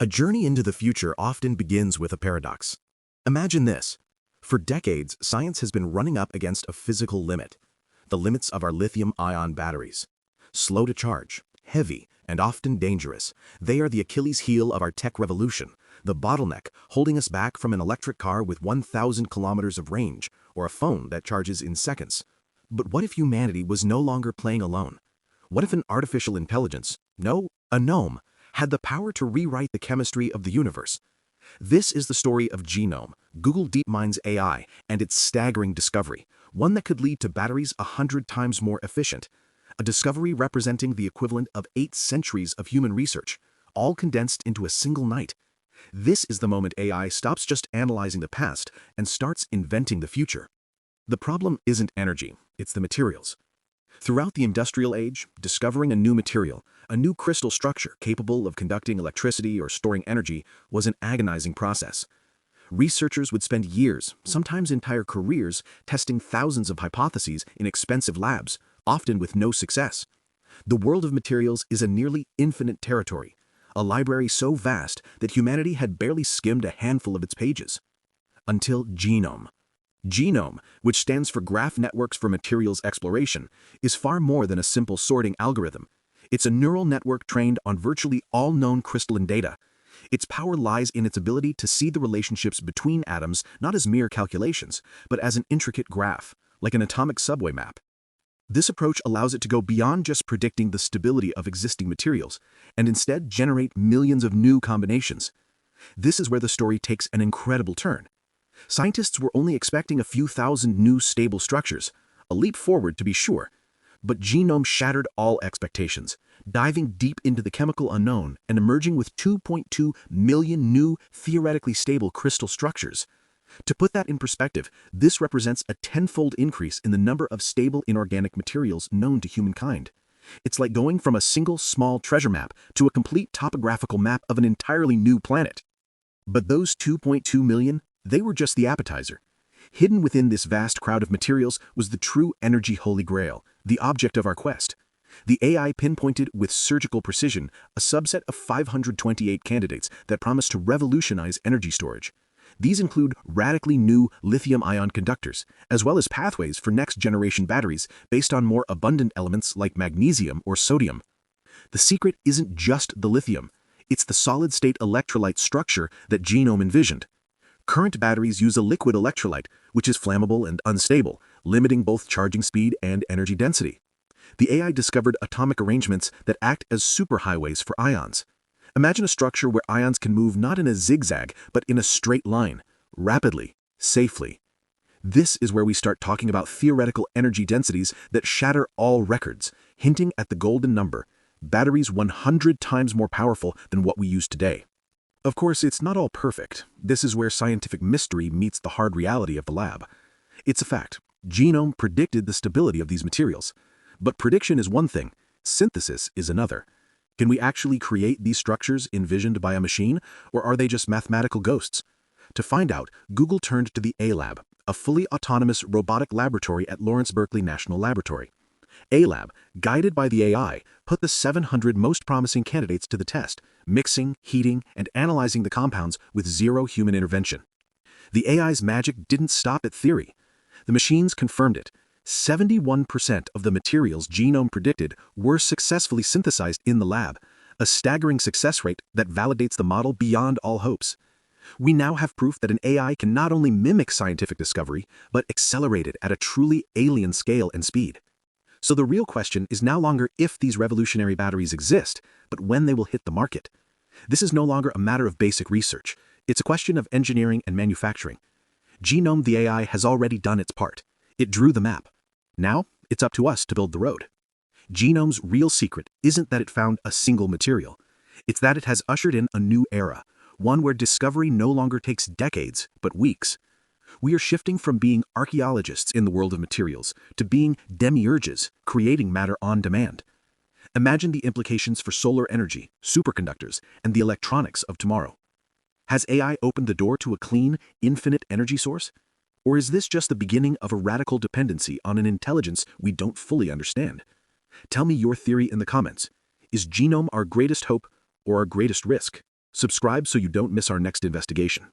A journey into the future often begins with a paradox. Imagine this. For decades, science has been running up against a physical limit, the limits of our lithium-ion batteries. Slow to charge, heavy, and often dangerous, they are the Achilles heel of our tech revolution, the bottleneck holding us back from an electric car with 1,000 kilometers of range or a phone that charges in seconds. But what if humanity was no longer playing alone? What if an artificial intelligence, no, a GNoME, had the power to rewrite the chemistry of the universe? This is the story of GNoME, Google DeepMind's AI, and its staggering discovery, one that could lead to batteries 100 times more efficient. A discovery representing the equivalent of 8 centuries of human research, all condensed into a single night. This is the moment AI stops just analyzing the past and starts inventing the future. The problem isn't energy, it's the materials. Throughout the industrial age, discovering a new material, a new crystal structure capable of conducting electricity or storing energy was an agonizing process. Researchers would spend years, sometimes entire careers, testing thousands of hypotheses in expensive labs, often with no success. The world of materials is a nearly infinite territory, a library so vast that humanity had barely skimmed a handful of its pages. Until GNoME. GNoME, which stands for Graph Networks for Materials Exploration, is far more than a simple sorting algorithm. It's a neural network trained on virtually all known crystalline data. Its power lies in its ability to see the relationships between atoms not as mere calculations, but as an intricate graph, like an atomic subway map. This approach allows it to go beyond just predicting the stability of existing materials, and instead generate millions of new combinations. This is where the story takes an incredible turn. Scientists were only expecting a few thousand new stable structures, a leap forward to be sure. But GNoME shattered all expectations, diving deep into the chemical unknown and emerging with 2.2 million new, theoretically stable crystal structures. To put that in perspective, this represents a tenfold increase in the number of stable inorganic materials known to humankind. It's like going from a single small treasure map to a complete topographical map of an entirely new planet. But those 2.2 million, they were just the appetizer. Hidden within this vast crowd of materials was the true energy holy grail, the object of our quest. The AI pinpointed with surgical precision a subset of 528 candidates that promise to revolutionize energy storage. These include radically new lithium-ion conductors, as well as pathways for next-generation batteries based on more abundant elements like magnesium or sodium. The secret isn't just the lithium, it's the solid-state electrolyte structure that GNoME envisioned. Current batteries use a liquid electrolyte, which is flammable and unstable, limiting both charging speed and energy density. The AI discovered atomic arrangements that act as superhighways for ions. Imagine a structure where ions can move not in a zigzag, but in a straight line, rapidly, safely. This is where we start talking about theoretical energy densities that shatter all records, hinting at the golden number, batteries 100 times more powerful than what we use today. Of course, it's not all perfect. This is where scientific mystery meets the hard reality of the lab. It's a fact. GNoME predicted the stability of these materials. But prediction is one thing, synthesis is another. Can we actually create these structures envisioned by a machine, or are they just mathematical ghosts? To find out, Google turned to the A-Lab, a fully autonomous robotic laboratory at Lawrence Berkeley National Laboratory. A-Lab, guided by the AI, put the 700 most promising candidates to the test, mixing, heating, and analyzing the compounds with zero human intervention. The AI's magic didn't stop at theory. The machines confirmed it. 71% of the materials GNoME predicted were successfully synthesized in the lab, a staggering success rate that validates the model beyond all hopes. We now have proof that an AI can not only mimic scientific discovery, but accelerate it at a truly alien scale and speed. So the real question is no longer if these revolutionary batteries exist, but when they will hit the market. This is no longer a matter of basic research. It's a question of engineering and manufacturing. GNoME, the AI, has already done its part. It drew the map. Now, it's up to us to build the road. GNoME's real secret isn't that it found a single material. It's that it has ushered in a new era, one where discovery no longer takes decades, but weeks. We are shifting from being archaeologists in the world of materials to being demiurges, creating matter on demand. Imagine the implications for solar energy, superconductors, and the electronics of tomorrow. Has AI opened the door to a clean, infinite energy source? Or is this just the beginning of a radical dependency on an intelligence we don't fully understand? Tell me your theory in the comments. Is GNoME our greatest hope or our greatest risk? Subscribe so you don't miss our next investigation.